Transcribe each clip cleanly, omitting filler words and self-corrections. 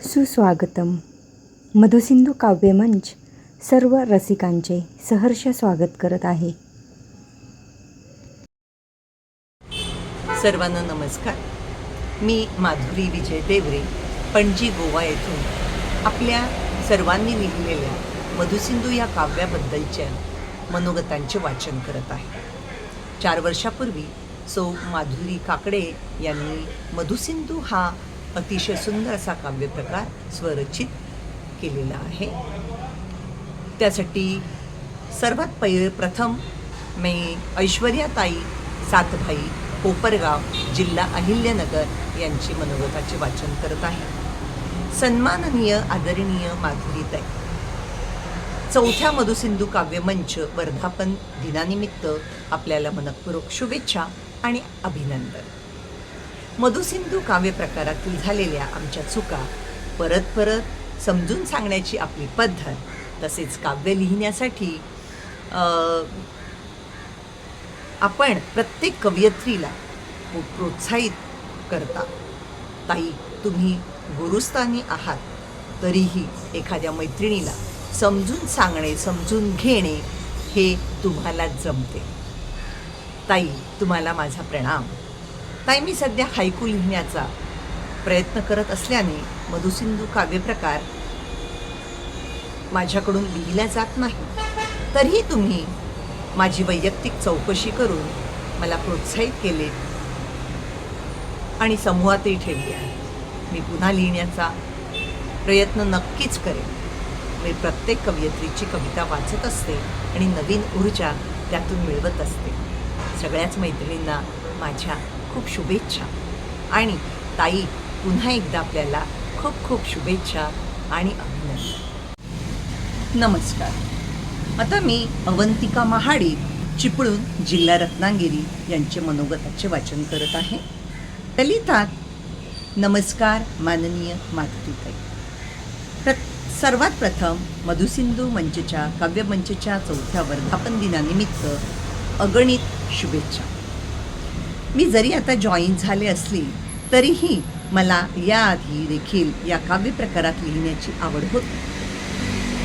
सुस्वागतम. मधुसिंधू काव्यमंच सर्व रसिकांचे सहर्ष स्वागत करत आहे. सर्वांना नमस्कार. मी माधुरी विजय देवरे, पणजी गोवा येथून आपल्या सर्वांनी लिहिलेल्या मधुसिंधू या काव्याबद्दलच्या मनोगतांचे वाचन करत आहे. 4 वर्षापूर्वी सौ माधुरी काकडे यांनी मधुसिंधू हा अतिशय सुंदर असा काव्यप्रकार स्वरचित केलेला आहे. त्यासाठी सर्वात प्रथम मी ऐश्वर्याताई सातभाई, कोपरगाव, जिल्हा अहिल्यानगर यांची मनोगताचे वाचन करत आहे. सन्माननीय आदरणीय माधुरीताई, 4थ्या मधुसिंधू काव्यमंच वर्धापन दिनानिमित्त आपल्याला मनपूर्वक शुभेच्छा आणि अभिनंदन. मधुसिंधू काव्यप्रकारातील झालेल्या आमच्या चुका परत समजून सांगण्याची आपली पद्धत, तसेच काव्य लिहिण्यासाठी आपण प्रत्येक कवयित्रीला प्रोत्साहित करता. ताई, तुम्ही गुरुस्थानी आहात, तरीही एखाद्या मैत्रिणीला समजून सांगणे, समजून घेणे हे तुम्हाला जमते. ताई, तुम्हाला माझा प्रणाम. ताई, मी सध्या हायकू लिहिण्याचा प्रयत्न करत असल्याने मधुसिंधू काव्यप्रकार माझ्याकडून लिहिला जात नाही. तरीही तुम्ही माझी वैयक्तिक चौकशी करून मला प्रोत्साहित केले आणि समूहातही ठेवले आहे. मी पुन्हा लिहिण्याचा प्रयत्न नक्कीच करेन. मी प्रत्येक कवयित्रीची कविता वाचत असते आणि नवीन ऊर्जा त्यातून मिळवत असते. सगळ्याच मैत्रिणींना माझ्या खूप शुभेच्छा. आणि ताई, पुन्हा एकदा आपल्याला खूप खूप शुभेच्छा आणि अभिनंदन. नमस्कार. आता मी अवंतिका महाडी, चिपळूण, जिल्हा रत्नागिरी यांचे मनोगताचे वाचन करत आहे. ललितात. नमस्कार माननीय माधुरीताई. सर्वात प्रथम मधुसिंधू मंचच्या काव्यमंचच्या 4थ्या वर्धापन दिनानिमित्त अगणित शुभेच्छा. मी जरी आता जॉईन झाले असली तरीही मला याआधी देखील या काव्यप्रकारात लिहिण्याची आवड होती.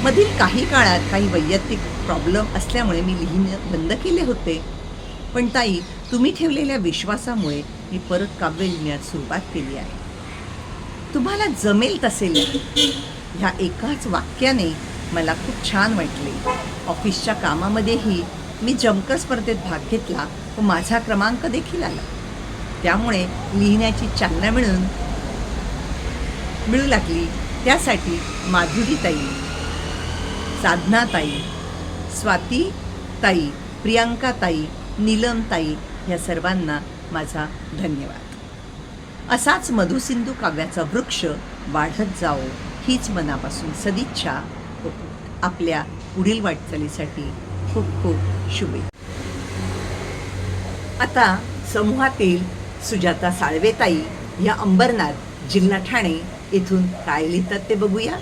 मधील काही काळात काही वैयक्तिक प्रॉब्लेम असल्यामुळे मी लिहिणं बंद केले होते. पण ताई, तुम्ही ठेवलेल्या विश्वासामुळे मी परत काव्य लिहिण्यास सुरुवात केली आहे. तुम्हाला जमेल तसे ह्या एकाच वाक्याने मला खूप छान वाटले. ऑफिसच्या कामामध्येही मी जमकर स्पर्धेत भाग घेतला व माझा क्रमांक देखील आला. त्यामुळे लिहिण्याची चालना मिळू लागली. त्यासाठी माधुरीताई, साधनाताई, स्वातीताई, प्रियांकाताई, नीलमताई ह्या सर्वांना माझा धन्यवाद. असाच मधुसिंधू काव्याचा वृक्ष वाढत जाओ हीच मनापासून सदिच्छा. आपल्या पुढील वाटचालीसाठी खूप खूप शुभेच्छा. आता समूहातील सुजाता साळवेताई या अंबरनाथ, जिल्हा ठाणे येथून काय लिहितात ते बघूया.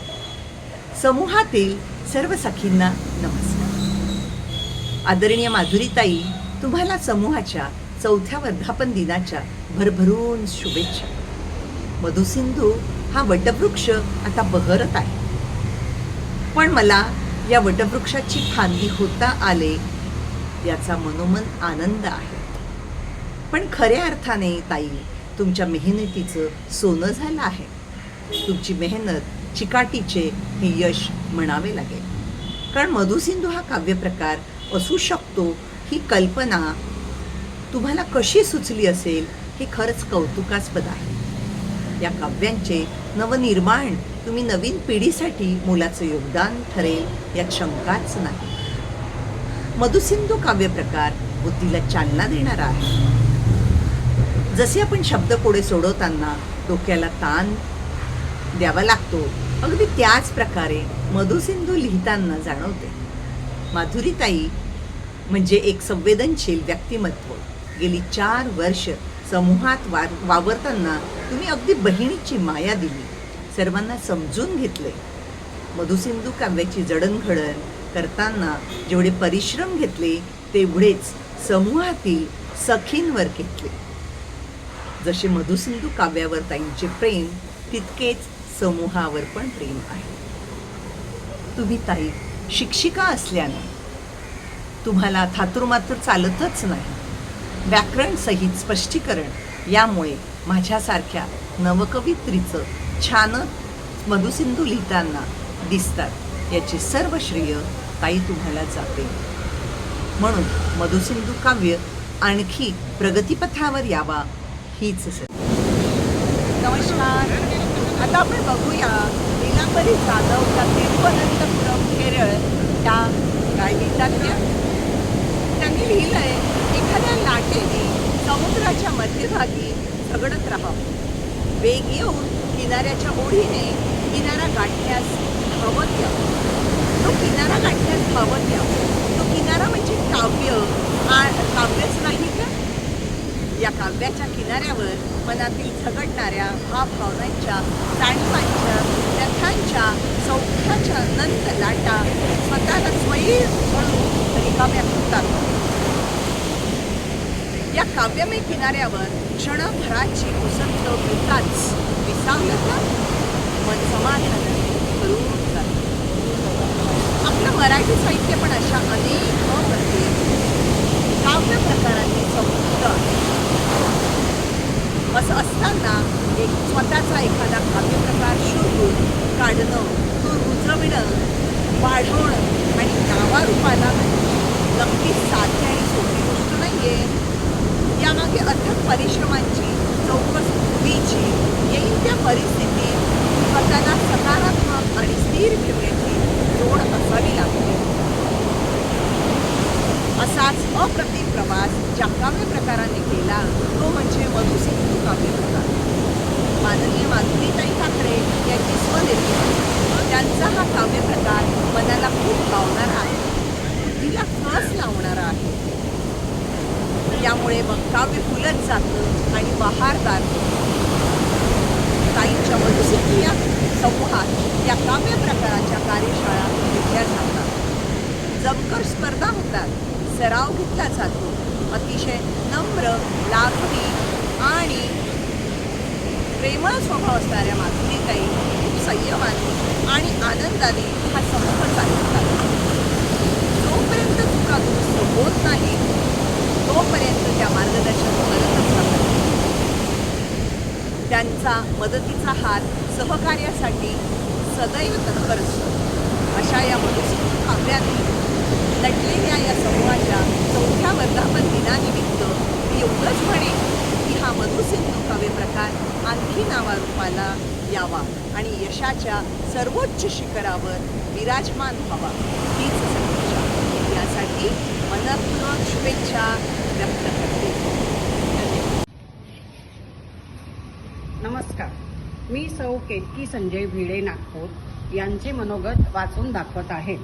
समूहातील सर्व सखींना नमस्कार. आदरणीय माधुरीताई, तुम्हाला समूहाच्या 4थ्या वर्धापन दिनाच्या भरभरून शुभेच्छा. मधुसिंधू हा वटवृक्ष आता बहरत आहे, पण मला या वटवृक्षाची फांदी होता आले याचा मनोमन आनंद आहे. पण खऱ्या अर्थाने ताई, तुमच्या मेहनतीचं सोनं झालं आहे. तुमची मेहनत चिकाटीचे हे यश म्हणावे लागेल. कारण मधुसिंधू हा काव्यप्रकार असू शकतो ही कल्पना तुम्हाला कशी सुचली असेल हे खरंच कौतुकास्पद आहे. या काव्यांचे नवनिर्माण तुम्ही नवीन पिढीसाठी मोलाचं योगदान ठरेल यात शंकाच नाही. मधुसिंधू काव्यप्रकार बुद्धीला चालना देणारा आहे. जसे आपण शब्दकोडे सोडवताना डोक्याला ताण द्यावा लागतो, अगदी त्याच प्रकारे मधुसिंधू लिहिताना जाणवते. माधुरीताई म्हणजे एक संवेदनशील व्यक्तिमत्व. गेली 4 वर्ष समूहात वावरताना तुम्ही अगदी बहिणीची माया दिली, सर्वांना समजून घेतले. मधुसिंधू काव्याची जडणघडण करताना जेवढे परिश्रम घेतले तेवढेच समूहातील सखींवर घेतले. जसे मधुसिंधू काव्यावर ताईंचे प्रेम, तितकेच समूहावर पण प्रेम आहे. तुम्ही ताई शिक्षिका असल्यानं तुम्हाला थातुरमातुर चालतच नाही. व्याकरण सहित स्पष्टीकरण यामुळे माझ्यासारख्या नवकवित्रीचं छानच मधुसिंधू लिहिताना दिसतात. याचे सर्व श्रेय ताई तुम्हाला जाते. म्हणून मधुसिंधू काव्य आणखी प्रगतीपथावर यावा हीच नमस्कार. आता आपण बघूया नीलांबरी जाधव त्या तिरुवनंतपुरम केरळ त्या काय लिहितात त्यांनी लिहिलंय, एखाद्या लाटेने समुद्राच्या मध्यभागी झगडत राहावं, वेग येऊन किनाऱ्याच्या ओढीने किनारा गाठण्यास धावत यावं. तो किनारा गाठण्यास धावत यावं. तो किनारा म्हणजे काव्यच नाही का? या काव्याच्या किनाऱ्यावर मनातील झगडणाऱ्या भावनांच्या, जाणीवांच्या, व्यथांच्या, सौख्याच्या अनंत लाटा स्वतःला स्वैर म्हणून रिकाम्या होतात. या काव्यमय किनाऱ्यावर क्षणभराची उसंत मिळताच विसावलं का मन समाधान करून जातं. आपलं मराठी साहित्य पण अशा अनेक अप्रतिम काव्य प्रकारांनी समृद्ध आहे. असं असताना एक स्वतःचा एखादा काव्यप्रकार शोधून काढणं, तो रुजविणं, वाढवणं आणि नावारूपाला नक्कीच साध्य आणि सोपी गोष्ट नाही आहे. यामागे अथक परिश्रमांची, चौकस उभीची, येईल त्या परिस्थितीत स्वतःला सकारात्मक आणि स्थिर ठेवण्याची जोड असावी लागते. असाच अप्रतिम प्रवास ज्या काव्य प्रकाराने केला तो म्हणजे मधुसिंधू काव्य प्रकार. माननीय माधुरीताई काकडे यांची स्वनिर्मिती. त्यांचा हा काव्य प्रकार मनाला खूप भावणारा आहे, बुद्धीला कस लावणारा आहे. यामुळे मग काव्य फुलत जातं आणि बहारदार होतं. ताईंच्या मधुसिंधू या समूहात या काव्य प्रकाराच्या कार्यशाळा घेतल्या जातात. जमकर स्पर्धा होतात, सराव घेतला जातो. अतिशय नम्र, लाघवी आणि प्रेमळ स्वभाव असणाऱ्या माधुरीताई खूप संयमाने आणि आनंदाने हा समूह चालवतात. जोपर्यंत चुका दुरुस्त होत नाही तोपर्यंत त्या मार्गदर्शन करतच राहतात. त्यांचा मदतीचा हात सहकार्यासाठी सदैव तत्पर असतो. अशा या मधुसिंधू काव्याने नटलेल्या या समूहाच्या 4थ्या वर्धापन दिनानिमित्त मी एवढंच म्हणेन की हा मधुसिंधू काव्य प्रकार आणखी नावारूपाला यावा आणि यशाच्या सर्वोच्च शिखरावर विराजमान व्हावा हीच सदिच्छा. यासाठी मनपूर्वक शुभेच्छा व्यक्त करते. नमस्कार. मी सौ केतकी संजय भिडे नागपूर यांचे मनोगत वाचून दाखवत आहे.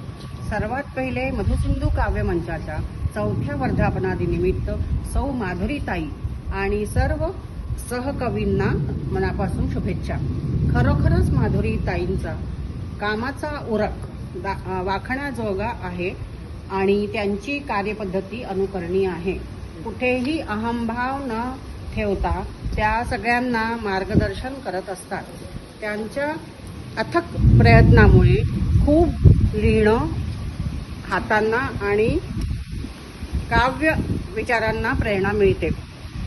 सर्वात पहिले मधुसिंधू काव्य मंचाच्या 4थ्या वर्धापनादिनिमित्त सौ माधुरीताई आणि सर्व सहकवींना मनापासून शुभेच्छा. खरोखरच माधुरीताईंचा कामाचा उरक वाखण्याजोगा आहे आणि त्यांची कार्यपद्धती अनुकरणीय आहे. कुठेही अहंभाव न ठेवता त्या सगळ्यांना मार्गदर्शन करत असतात. त्यांच्या अथक प्रयत्नामुळे खूप लिहिणं हातांना आणि काव्य विचारांना प्रेरणा मिळते.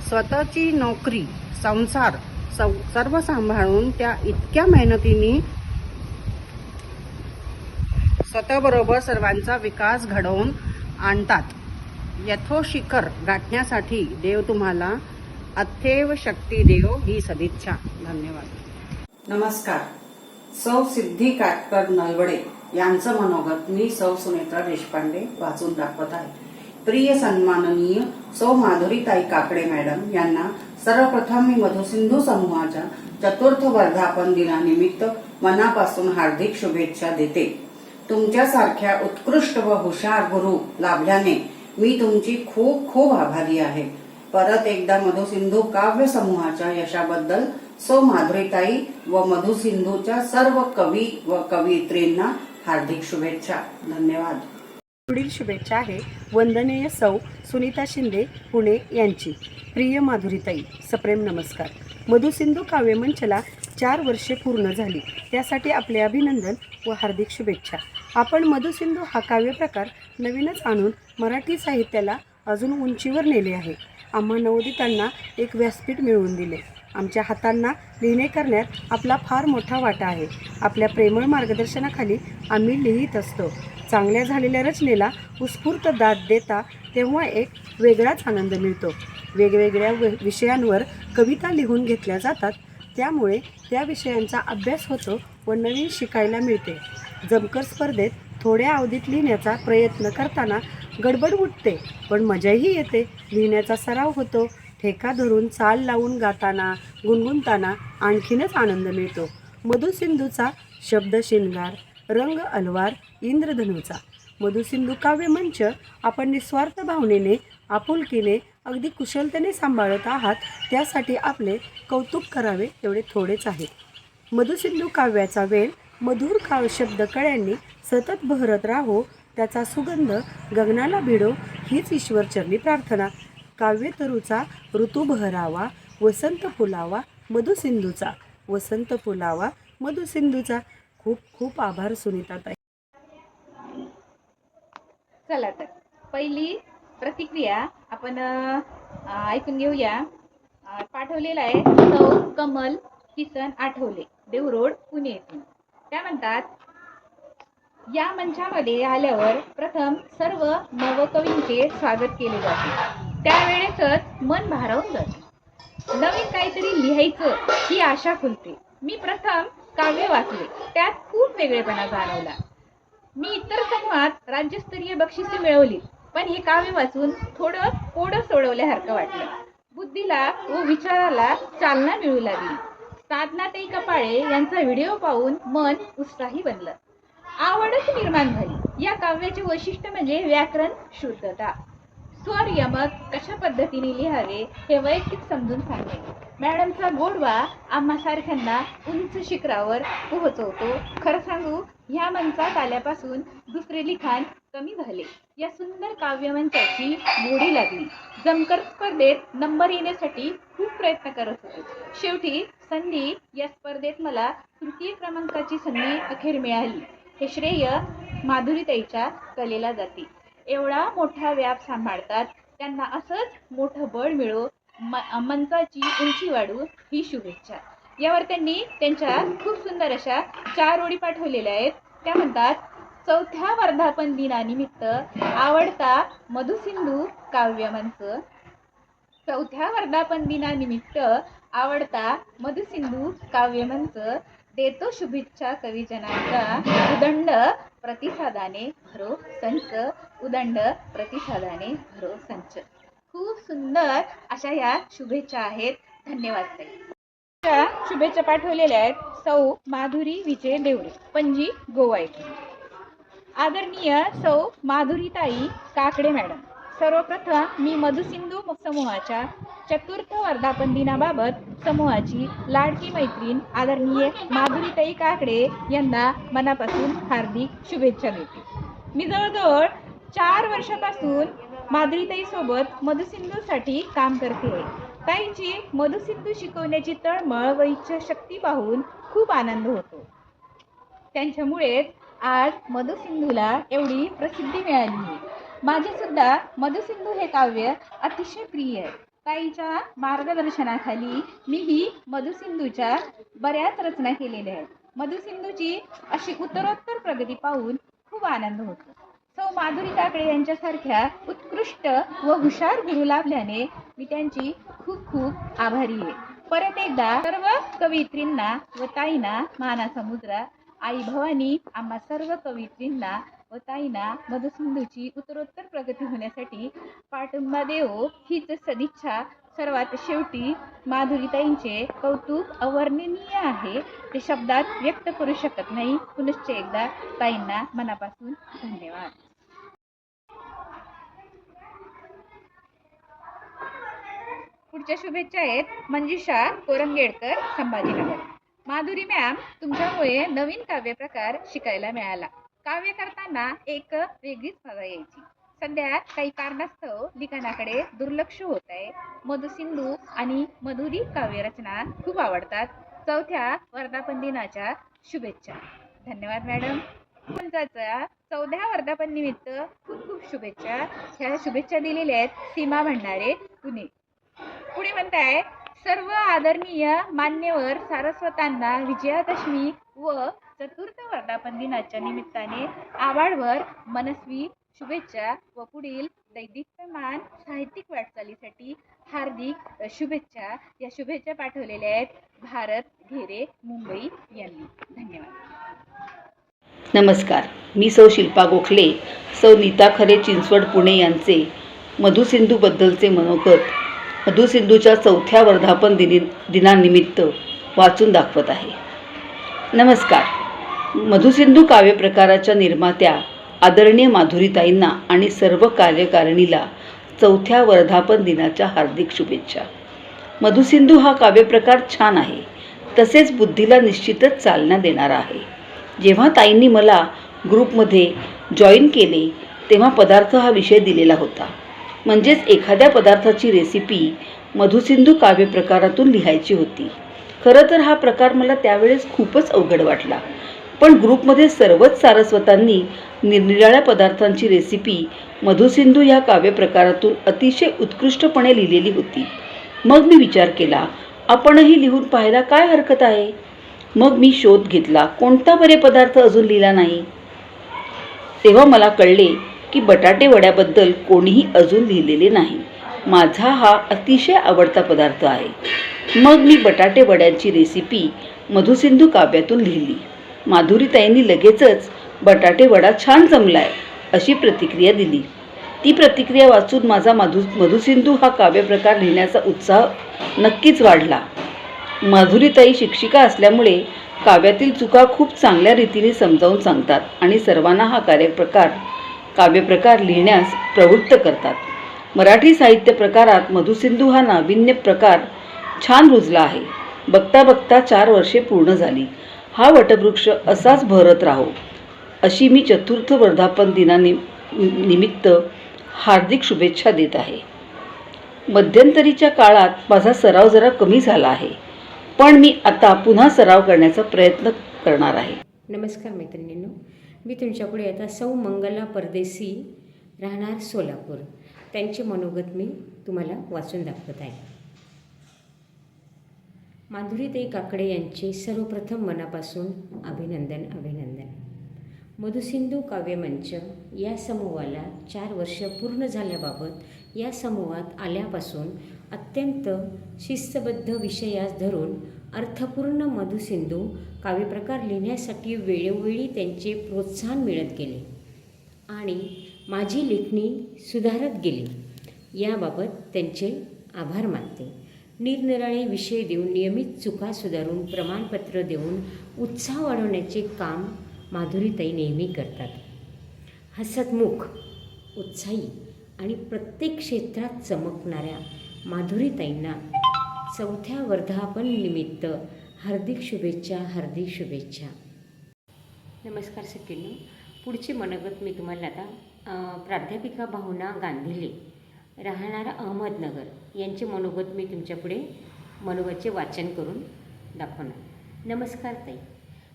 स्वतःची नोकरी, संसार सर्व सांभाळून त्या इतक्या मेहनतीने स्वतःबरोबर सर्वांचा विकास घडवून आणतात. यथोशिखर गाठण्यासाठी देव तुम्हाला अथेव शक्ती देव ही सदिच्छा. धन्यवाद. नमस्कार. सौ सिद्धी काटकर नलवडे यांचं मनोगत मी सौ सुनेत्रा देशपांडे वाचून दाखवत आहे. प्रिय सन्माननीय सौ माधुरीताई काकडे मॅडम यांना सर्वप्रथम मी मधुसिंधू समूहाच्या 4th वर्धापन दिनानिमित्त मनापासून हार्दिक शुभेच्छा देते. तुमच्यासारख्या उत्कृष्ट व हुशार गुरु लाभल्याने मी तुमची खूप खूप आभारी आहे. परत एकदा मधुसिंधू काव्य समूहाच्या यशाबद्दल सौ माधुरीताई व मधुसिंधूच्या सर्व कवी व कवयित्रींना हार्दिक शुभेच्छा. धन्यवाद. पुढील शुभेच्छा आहे वंदनीय सौ सुनीता शिंदे पुणे यांची. प्रिय माधुरीताई, सप्रेम नमस्कार. मधुसिंधू काव्यमंचला 4 वर्षे पूर्ण झाली. त्यासाठी आपले अभिनंदन व हार्दिक शुभेच्छा. आपण मधुसिंधू हा काव्यप्रकार नवीनच आणून मराठी साहित्याला अजून उंचीवर नेले आहे. आम्हा नवोदितांना एक व्यासपीठ मिळवून दिले. आमच्या हातांना लिहिणे करण्यात आपला फार मोठा वाटा आहे. आपल्या प्रेमळ मार्गदर्शनाखाली आम्ही लिहित असतो. चांगल्या झालेल्या रचनेला उत्स्फूर्त दाद देता तेव्हा एक वेगळाच आनंद मिळतो. वेगवेगळ्या विषयांवर कविता लिहून घेतल्या जातात. त्यामुळे त्या विषयांचा अभ्यास होतो व नवीन शिकायला मिळते. जमकर स्पर्धेत थोड्या अवधीत लिहिण्याचा प्रयत्न करताना गडबड उठते, पण मजाही येते. लिहिण्याचा सराव होतो. ठेका धरून चाल लावून गाताना गुणगुणताना आणखीनच आनंद मिळतो. मधुसिंधूचा शब्द शिंगार, रंग अलवार इंद्रधनुचा. मधुसिंधू काव्यमंच आपण निस्वार्थ भावनेने, आपुलकीने, अगदी कुशलतेने सांभाळत आहात. त्यासाठी आपले कौतुक करावे तेवढे थोडेच आहे. मधुसिंधू काव्याचा वेल मधुर शब्द कळ्यांनी सतत बहरत राहो. त्याचा सुगंध गगनाला भिडो हीच ईश्वरचरणी प्रार्थना. काव्यतरूचा ऋतू बहरावा, वसंत फुलावा मधुसिंधूचा, वसंत फुलावा मधुसिंधूचा. खूप खूप आभार सुनीताताई. चला तर पहिली प्रतिक्रिया आपण ऐकून घेऊया. पाठवलेला आहे सौ कमल किसन आठवले, देवरोड पुणे येथून. त्या म्हणतात, या मंचामध्ये आल्यावर प्रथम सर्व नवकवींचे स्वागत केले जाते. त्यावेळेसच मन भारावून जाते. नवीन काहीतरी लिहायचं ही आशा फुलते. मी प्रथम काव्य वाचले, त्यात खूप वेगळेपणा जाणवला. मी इतर समूहात राज्यस्तरीय बक्षिसे मिळवली, पण हे काव्य वाचून थोडं कोडं सोडवल्यासारखं वाटलं. बुद्धीला व विचाराला चालना मिळू लागली. साधनाताई कपाळे यांचा व्हिडिओ पाहून मन उत्साही बनलं. आवडच निर्माण झाली. या काव्याचे वैशिष्ट्य म्हणजे व्याकरण शुद्धता. स्वर यमक कशा पद्धतीने लिहावे हे वैयक्तिक समजून सांगणे. मॅडमचा गोडवा आम्हा सारख्यांना उंच शिखरावर पोहोचवतो. खरं सांगू, ह्या मंचात आल्यापासून दुसरे लिखाण कमी झाले. या सुंदर काव्यमंचाची गोडी लागली. जमकर स्पर्धेत नंबर येण्यासाठी खूप प्रयत्न करत होते. शेवटी संधी या स्पर्धेत मला तृतीय क्रमांकाची संधी अखेर मिळाली. हे श्रेय माधुरीताईच्या कलेला जाते. एवढा मोठा व्याप सांभाळतात. त्यांना असंच मोठं बळ मिळो, मंचाची उंची वाढू ही शुभेच्छा. यावर त्यांनी त्यांच्या खूप सुंदर अशा 4 ओळी पाठवलेल्या आहेत. त्या म्हणतात, 4थ्या वर्धापन दिनानिमित्त आवडता मधुसिंधू काव्यमंच. 4थ्या वर्धापन दिनानिमित्त आवडता मधुसिंधू काव्यमंच देतो शुभेच्छा कवीजनांचा. उदंड प्रतिसादाने भरो संच, उदंड प्रतिसादाने भरो संच. खूप सुंदर अशा या शुभेच्छा आहेत. धन्यवाद ताई. शुभेच्छा पाठवलेल्या आहेत सौ माधुरी विजय देवरे, पणजी गोवा येथून. आदरणीय सौ माधुरीताई काकडे मॅडम, सर्वप्रथम मी मधुसिंधू समूहाच्या 4th वर्धापन दिनाबाबत समूहाची लाडकी मैत्रीण आदरणीय माधुरीताई काकडे यांना मनापासून हार्दिक शुभेच्छा देते. मी जवळजवळ 4 वर्षापासून माधुरीताई सोबत मधुसिंधूसाठी काम करते. ताईची मधुसिंधू शिकवण्याची तळमळ व इच्छाशक्ती पाहून खूप आनंद होतो. त्यांच्यामुळेच आज मधुसिंधूला एवढी प्रसिद्धी मिळाली आहे. माझे सुद्धा मधुसिंधू हे काव्य अतिशय प्रिय आहे. ताईच्या मार्गदर्शनाखाली मीही मधुसिंधूच्या बऱ्याच रचना केलेल्या आहेत. मधुसिंधूची अशी उत्तरोत्तर प्रगती पाहून खूप आनंद होतो. सौ माधुरी काकडे यांच्यासारख्या उत्कृष्ट व हुशार गुरु लाभल्याने मी त्यांची खूप खूप आभारी आहे. परत एकदा सर्व कवयित्रींना व ताईंना मानाचा मुद्रा. आई भवानी आम्हा सर्व कवयित्रींना व ताईंना मधुसिंधूची उत्तरोत्तर प्रगती होण्यासाठी पाठिंबा देवो हीच सदिच्छा. सर्वात शेवटी माधुरीताईंचे कौतुक अवर्णनीय आहे, ते शब्दात व्यक्त करू शकत नाही. पुनश्च एकदा ताईंना मनापासून धन्यवाद. पुढच्या शुभेच्छा आहेत मंजुषा कोरंगेडकर, संभाजीनगर. माधुरी मॅम, तुमच्यामुळे नवीन काव्य प्रकार शिकायला मिळाला. काव्य करताना एक वेगळीच मजा यायची. सध्या काही कारणास्तव लिखाणाकडे दुर्लक्ष होत आहे. मधुसिंधू आणि मधुरी काव्यरचना खूप आवडतात. चौथ्या वर्धापन दिनाच्या शुभेच्छा. धन्यवाद मॅडम. पंचाचा 14व्या वर्धापन निमित्त खूप खूप शुभेच्छा. ह्या शुभेच्छा दिलेल्या आहेत सीमा भंडारे, पुणे. पुढे म्हणताय, सर्व आदरणीय मान्यवर सारस्वतांना विजयादशमी व चतुर्थ वर्धापन दिनाच्या निमित्ताने आवाडभर मनस्वी शुभेच्छा व पुढील दैदिप्यमान साहित्यिक वाटचालीसाठी हार्दिक शुभेच्छा. या शुभेच्छा पाठवलेल्या आहेत भारत घेरे, मुंबई यांनी. धन्यवाद. नमस्कार, मी सौ शिल्पा गोखले, सौ नीता खरे चिंचवड पुणे यांचे मधुसिंधूबद्दलचे मनोगत मधुसिंधूच्या 4थ्या वर्धापन दिनानिमित्त वाचून दाखवत आहे. नमस्कार. मधुसिंधू काव्यप्रकाराच्या निर्मात्या आदरणीय माधुरीताईंना आणि सर्व कार्यकारिणीला 4थ्या वर्धापन दिनाच्या हार्दिक शुभेच्छा. मधुसिंधू हा काव्यप्रकार छान आहे, तसेच बुद्धीला निश्चितच चालना देणारा आहे. जेव्हा ताईंनी मला ग्रुपमध्ये जॉईन केले तेव्हा पदार्थ हा विषय दिलेला होता. म्हणजेच एखाद्या पदार्थाची रेसिपी मधुसिंधू काव्यप्रकारातून लिहायची होती. खरं तर हा प्रकार मला त्यावेळेस खूपच अवघड वाटला, पण ग्रुपमध्ये सर्वच सारस्वतांनी निरनिराळ्या पदार्थांची रेसिपी मधुसिंधू ह्या काव्यप्रकारातून अतिशय उत्कृष्टपणे लिहिलेली होती. मग मी विचार केला, आपणही लिहून पाहायला काय हरकत आहे. मग मी शोध घेतला, कोणता बरे पदार्थ अजून लिहिला नाही. तेव्हा मला कळले की बटाटे वड्याबद्दल कोणीही अजून लिहिलेले नाही. माझा हा अतिशय आवडता पदार्थ आहे. मग मी बटाटे वड्यांची रेसिपी मधुसिंधू काव्यातून लिहिली. माधुरीताईंनी लगेचच बटाटे वडा छान जमलाय अशी प्रतिक्रिया दिली. ती प्रतिक्रिया वाचून माझा मधुसिंधू हा काव्यप्रकार लिहिण्याचा उत्साह नक्कीच वाढला. माधुरीताई शिक्षिका असल्यामुळे काव्यातील चुका खूप चांगल्या रीतीने समजावून सांगतात आणि सर्वांना हा काव्यप्रकार लिहिण्यास प्रवृत्त करतात. मराठी साहित्य प्रकारात मधुसिंधू हा नाविन्य प्रकार छान रुजला आहे. बघता बघता 4 वर्षे पूर्ण झाली. हा वटवृक्ष असाच बहरत राहो अशी मी 4th वर्धापन दिनानिमित्त हार्दिक शुभेच्छा देत आहे. मध्यंतरीच्या काळात माझा सराव जरा कमी झाला आहे, पण मी आता पुन्हा सराव करण्याचा प्रयत्न करणार आहे. नमस्कार मैत्रिणींनो, मी तुमच्यापुढे आता सौ मंगला परदेसी, राहणार सोलापूर, त्यांचे मनोगत मी तुम्हाला वाचून दाखवत आहे. माधुरीताई काकडे यांचे सर्वप्रथम मनापासून अभिनंदन. मधुसिंधू काव्यमंच या समूहाला 4 वर्ष पूर्ण झाल्याबाबत या समूहात आल्यापासून अत्यंत शिस्तबद्ध विषयास धरून अर्थपूर्ण मधुसिंधू काव्यप्रकार लिहिण्यासाठी वेळोवेळी त्यांचे प्रोत्साहन मिळत गेले आणि माझी लेखणी सुधारत गेली. याबाबत त्यांचे आभार मानते. निरनिराळे विषय देऊन नियमित चुका सुधारून प्रमाणपत्र देऊन उत्साह वाढवण्याचे काम माधुरीताई नेहमी करतात. हसतमुख, उत्साही आणि प्रत्येक क्षेत्रात चमकणाऱ्या माधुरीताईंना 4थ्या वर्धापन निमित्त हार्दिक शुभेच्छा. नमस्कार सगळ्यांना. पुढचे मनोगत मी तुम्हाला आता प्राध्यापिका भावना गांधीले, राहणार अहमदनगर यांचे मनोगत मी तुमच्यापुढे मनोगतचे वाचन करून दाखवणार. नमस्कार ताई.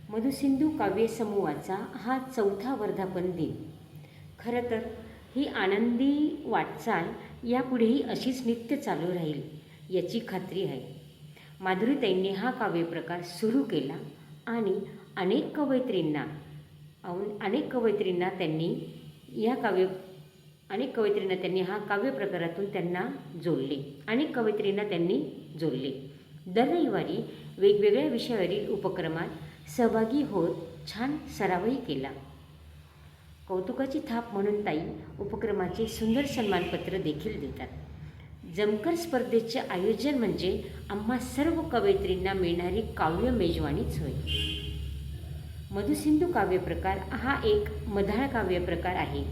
मधुसिंधू काव्य समूहाचा हा 4था वर्धापन दिन. खरं तर ही आनंदी वाटचाल यापुढेही अशीच नित्य चालू राहील याची खात्री आहे. माधुरीताईंनी हा काव्यप्रकार सुरू केला आणि अनेक कवयित्रींना त्यांनी हा काव्यप्रकारातून त्यांना जोडले. दर रविवारी वेगवेगळ्या विषयावरील उपक्रमात सहभागी होत छान सरावही केला. कौतुकाची थाप म्हणून ताई उपक्रमाचे सुंदर सन्मानपत्र देखील देतात. जमकर स्पर्धेचे आयोजन म्हणजे आम्हा सर्व कवयित्रींना मिळणारी काव्य मेजवानीच होय. मधुसिंधू काव्यप्रकार हा एक मधाळ काव्यप्रकार आहे.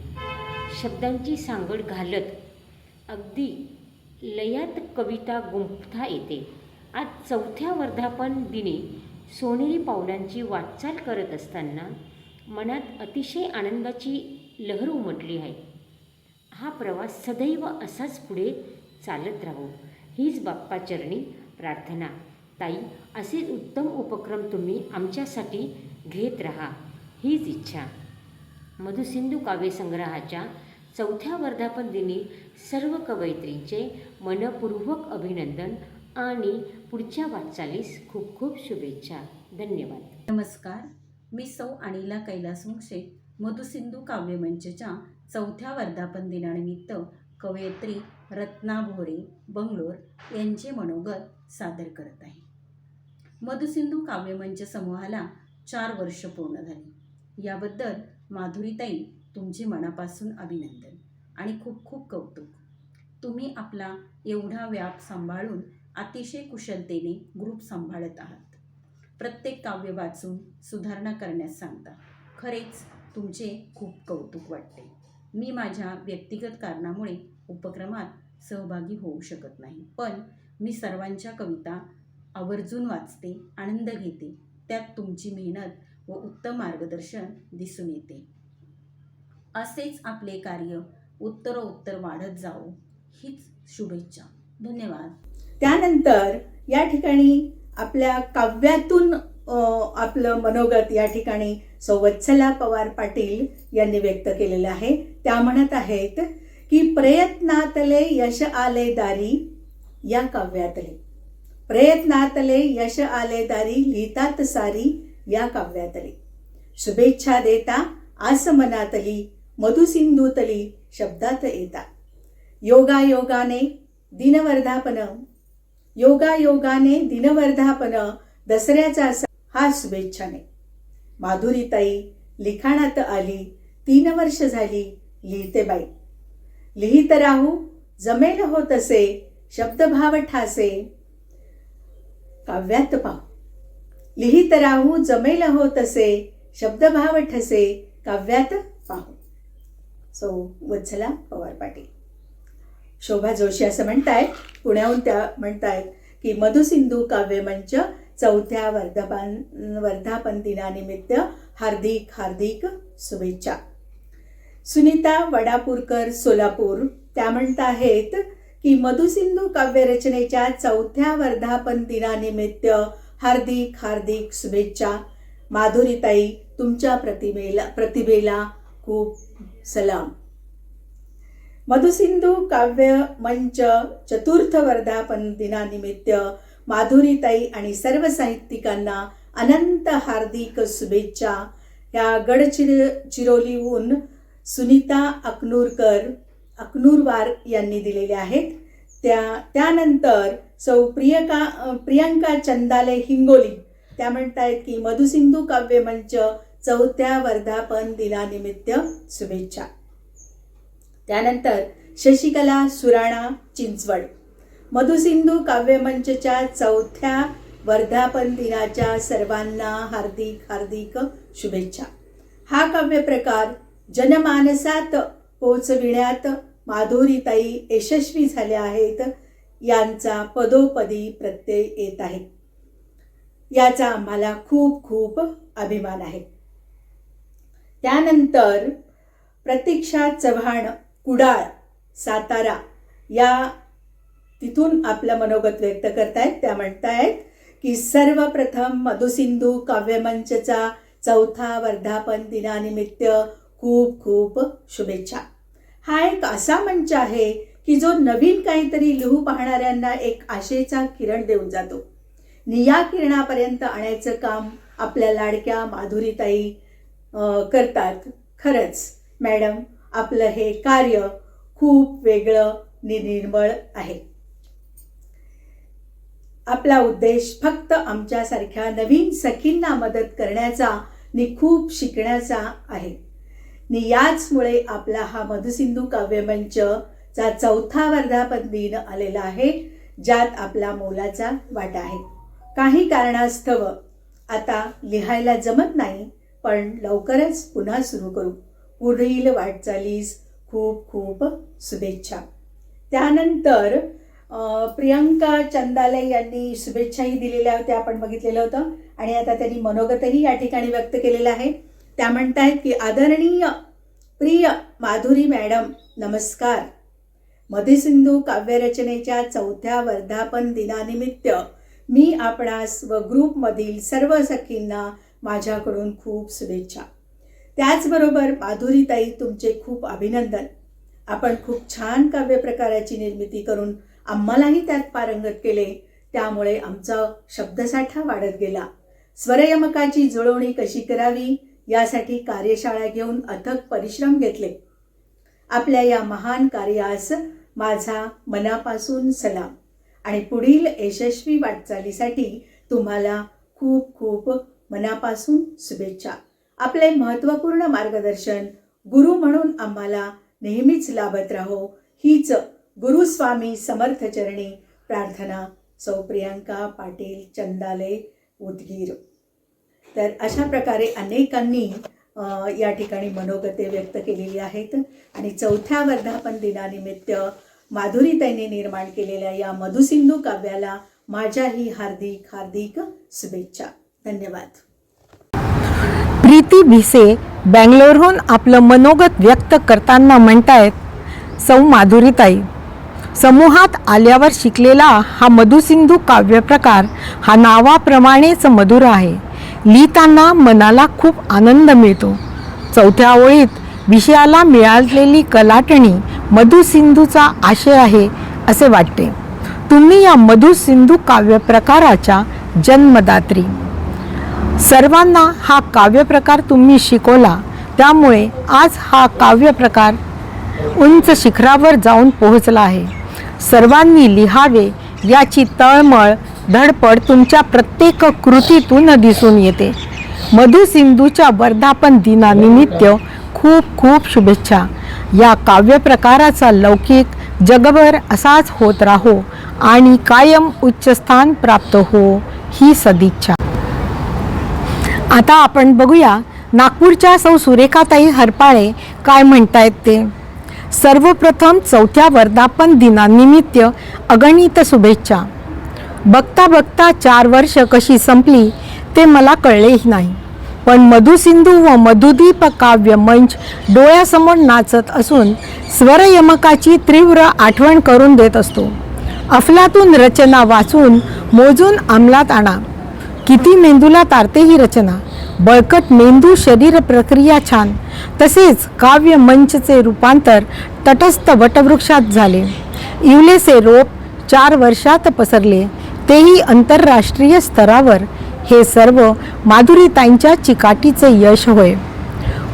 शब्दांची सांगड घालत अगदी लयात कविता गुंफता येते. आज 4थ्या वर्धापन दिनी सोनेरी पावलांची वाटचाल करत असताना मनात अतिशय आनंदाची लहर उमटली आहे. हा प्रवास सदैव असाच पुढे चालत राहू हीच बाप्पाचरणी प्रार्थना. ताई, असेच उत्तम उपक्रम तुम्ही आमच्यासाठी घेत राहा हीच इच्छा. मधुसिंधू काव्यसंग्रहाच्या 4थ्या वर्धापन दिनी सर्व कवयित्रींचे मनपूर्वक अभिनंदन आणि पुढच्या वाटचालीस खूप खूप शुभेच्छा. धन्यवाद. नमस्कार, मी सौ अनिला कैलास मुक्षे मधुसिंधू काव्यमंचच्या 4थ्या वर्धापन दिनानिमित्त कवयित्री रत्ना भोरे बंगलोर यांचे मनोगत सादर करत आहे. मधुसिंधू काव्यमंच समूहाला 4 वर्ष पूर्ण झाली. याबद्दल माधुरीताई तुमचे मनापासून अभिनंदन आणि खूप खूप कौतुक. तुम्ही आपला एवढा व्याप सांभाळून अतिशय कुशलतेने ग्रुप सांभाळत आहात. प्रत्येक काव्य वाचून सुधारणा करण्यास सांगता. खरेच तुमचे खूप कौतुक वाटते. मी माझ्या व्यक्तिगत कारणामुळे उपक्रमात सहभागी होऊ शकत नाही, पण मी सर्वांच्या कविता आवर्जून वाचते, आनंद घेते. त्यात तुमची मेहनत व उत्तम मार्गदर्शन दिसून येते. असेच आपले कार्य उत्तरोत्तर वाढत जावो हीच शुभेच्छा. धन्यवाद. त्यानंतर या ठिकाणी आपल्या काव्यातून आपलं मनोगत या ठिकाणी वत्सला पवार पाटील यांनी व्यक्त केलेलं आहे. त्या म्हणत आहेत की प्रयत्नातले यश आले दारी या काव्यातले, प्रयत्नातले यश आले दारी लिहितात सारी या काव्यातले, शुभेच्छा देता आस मनातली मधुसिंधूतली शब्दात येता, योगायोगाने दिनवर्धापन, योगायोगाने दिनवर्धापन दसऱ्याचा हा शुभेच्छाने. माधुरीताई लिखाणात आली, 3 वर्ष झाली लिहिते बाई, लिहित राहू जमेल हो तसे शब्दभाव ठासे काव्यात पाहू, लिहित राहू जमेल हो तसे शब्दभाव ठसे काव्यात पाहू. वत्सला पवार पाटील. शोभा जोशी असं म्हणतायत, पुण्याहून त्या म्हणतायत की मधुसिंधू काव्यमंच 4थ्या वर्धापन दिनानिमित्त हार्दिक हार्दिक शुभेच्छा. सुनीता वडापूरकर सोलापूर त्या म्हणत आहेत की मधुसिंधू काव्यरचनेच्या 4थ्या वर्धापन दिनानिमित्त हार्दिक हार्दिक शुभेच्छा. माधुरीताई, तुमच्या प्रतिभेला खूप सलाम. मधुसिंधू काव्य मंच 4th वर्धापन दिनानिमित्त माधुरीताई आणि सर्व साहित्यिकांना अनंत हार्दिक शुभेच्छा. या गडचिरोलीहून सुनीता अकनूरवार यांनी दिलेल्या आहेत. त्यानंतर प्रियंका चंदाले हिंगोली त्या म्हणतायत की मधुसिंधू काव्यमंच 4थ्या वर्धापन दिनानिमित्त शुभेच्छा. त्यानंतर शशिकला सुराणा चिंचवड, मधुसिंधू काव्यमंचच्या 4थ्या वर्धापन दिनाच्या सर्वांना हार्दिक हार्दिक शुभेच्छा. हा काव्यप्रकार जनमानसात पोचविण्यात माधुरीताई यशस्वी झाल्या आहेत. यांचा पदोपदी प्रत्यय येत आहे. याचा आम्हाला खूप खूप अभिमान आहे. त्यानंतर प्रतीक्षा चव्हाण कुडाळ सातारा या तिथून आपलं मनोगत व्यक्त करतायत. त्या म्हणतायत की सर्वप्रथम मधुसिंधू काव्यमंचचा 4था वर्धापन दिनानिमित्त खूप खूप शुभेच्छा. हा एक असा मंच आहे की जो नवीन काहीतरी लिहू पाहणाऱ्यांना एक आशेचा किरण देऊन जातो. या किरणापर्यंत आणायचं काम आपल्या लाडक्या माधुरीताई करतात. खरंच मॅडम, आपलं हे कार्य खूप वेगळं निर्मळ आहे. आपला उद्देश फक्त आमच्यासारख्या नवीन सखींना मदत करण्याचा आणि खूप शिकण्याचा आहे. आणि याचमुळे आपला हा मधुसिंधू काव्यमंचचा 4था वर्धापन दिन आलेला आहे, ज्यात आपला मोलाचा वाटा आहे. काही कारणास्तव आता लिहायला जमत नाही, पण लवकरच पुन्हा सुरू करू. पुढील वाटचालीस खूप खूप शुभेच्छा. त्यानंतर प्रियंका चंदाले यांनी शुभेच्छाही दिलेल्या होत्या, आपण बघितलेलं होतं. आणि आता त्यांनी मनोगतही या ठिकाणी व्यक्त केलेलं आहे. त्या म्हणतायत की आदरणीय प्रिय माधुरी मॅडम नमस्कार. मधुसिंधू काव्यरचनेच्या 4थ्या वर्धापन दिनानिमित्त मी आपणास व ग्रुपमधील सर्व सखींना माझ्याकडून खूप शुभेच्छा. त्याचबरोबर माधुरीताई तुमचे खूप अभिनंदन. आपण खूप छान काव्य प्रकाराची निर्मिती करून आम्हालाही त्यात पारंगत केले. त्यामुळे आमचा शब्दसाठा वाढत गेला. स्वरयमकाची जुळवणी कशी करावी यासाठी कार्यशाळा घेऊन अथक परिश्रम घेतले. आपल्या या महान कार्यास माझा मनापासून सलाम आणि पुढील यशस्वी वाटचालीसाठी तुम्हाला खूप खूप मनापासून शुभेच्छा. आपले महत्त्वपूर्ण मार्गदर्शन गुरु म्हणून आम्हाला नेहमीच लाभत राहो हीच गुरुस्वामी समर्थ चरणी प्रार्थना. सौ प्रियांका पाटील चंदाले उदगीर. तर अशा प्रकारे अनेकांनी या ठिकाणी मनोगते व्यक्त केलेली आहेत आणि 4थ्या वर्धापन दिनानिमित्त माधुरीताईंनी निर्माण केलेल्या या मधुसिंधू काव्याला माझ्याही हार्दिक हार्दिक शुभेच्छा. धन्यवाद. प्रीती भिसे बँगलोरहून आपलं मनोगत व्यक्त करताना म्हणतायत, सौ माधुरीताई, समूहात आल्यावर शिकलेला हा मधुसिंधू काव्यप्रकार हा नावाप्रमाणेच मधुर आहे. लिहिताना मनाला खूप आनंद मिळतो. 4थ्या ओळीत विषयाला मिळालेली कलाटणी मधुसिंधूचा आशय आहे असे वाटते. तुम्ही या मधुसिंधू काव्यप्रकाराच्या जन्मदात्री. सर्वांना हा काव्यप्रकार तुम्ही शिकवला, त्यामुळे आज हा काव्यप्रकार उंच शिखरावर जाऊन पोहोचला आहे. सर्वांनी लिहावे याची तळमळ धडपड तुमच्या प्रत्येक कृतीतून दिसून येते. मधुसिंधूच्या वर्धापन दिनानिमित्त खूप खूप शुभेच्छा. या काव्यप्रकाराचा लौकिक जगभर असाच होत राहो आणि कायम उच्च स्थान प्राप्त हो ही सदिच्छा. आता आपण बघूया नागपूरच्या सौ सुरेखाताई हरपाळे काय म्हणतायत ते. सर्वप्रथम 4थ्या वर्धापन दिनानिमित्त अगणित शुभेच्छा. बघता बघता 4 वर्ष कशी संपली ते मला कळलेही नाही. पण मधुसिंधू व मधुदीप काव्य मंच डोळ्यासमोर नाचत असून स्वरयमकाची तीव्र आठवण करून देत असतो. अफलातून रचना वाचून मोजून अंमलात आणा. किती मेंदूला तारते ही रचना. बळकट मेंदू शरीर प्रक्रिया छान. तसेच काव्य मंचचे रूपांतर तटस्थ वटवृक्षात झाले. इवलेसे रोप 4 वर्षात पसरले, तेही आंतरराष्ट्रीय स्तरावर. हे सर्व माधुरीताईंच्या चिकाटीचे यश होय.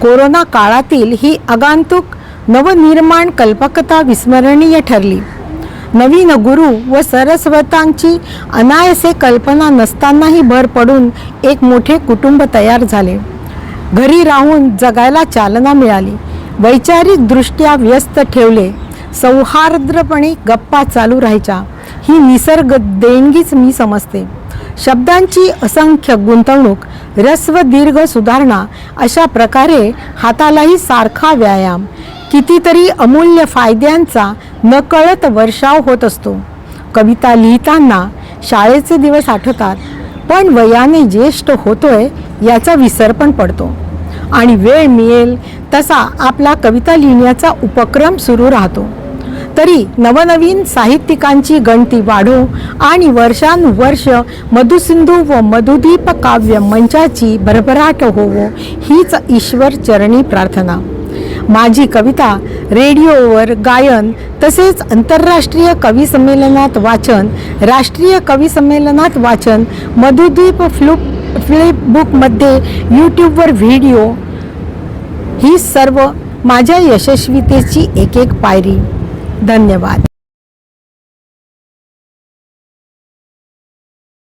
कोरोना काळातील ही आगंतुक नवनिर्माण कल्पकता विस्मरणीय ठरली. नवीन गुरु व सरस्वतांची अनायासे कल्पना नसतानाही भर पडून एक मोठे कुटुंब तयार झाले. घरी राहून जगायला चालना मिळाली. वैचारिकदृष्ट्या व्यस्त ठेवले. सौहार्द्रपणे गप्पा चालू राहायच्या. ही निसर्ग देणगीच मी समजते. शब्दांची असंख्य गुंतवणूक, रस्व दीर्घ सुधारणा, अशा प्रकारे हातालाही सारखा व्यायाम. कितीतरी अमूल्य फायद्यांचा नकळत वर्षाव होत असतो. कविता लिहिताना शाळेचे दिवस आठवतात, पण वयाने ज्येष्ठ होतोय याचा विसर पण पडतो आणि वेळ मिळेल तसा आपला कविता लिहिण्याचा उपक्रम सुरू राहतो. तरी नवनवीन साहित्यिकांची गणती वाढो आणि वर्षानुवर्ष मधुसिंधू व मधुदीप काव्य मंचाची भरभराट होवो हीच ईश्वर चरणी प्रार्थना. माझी कविता रेडिओवर गायन तसेच आंतरराष्ट्रीय कवी संमेलनात वाचन, राष्ट्रीय कवी संमेलनात वाचन, मधुदीप फ्लिपबुकमध्ये यूट्यूबवर व्हिडिओ, ही सर्व माझ्या यशस्वीतेची एक एक पायरी. धन्यवाद.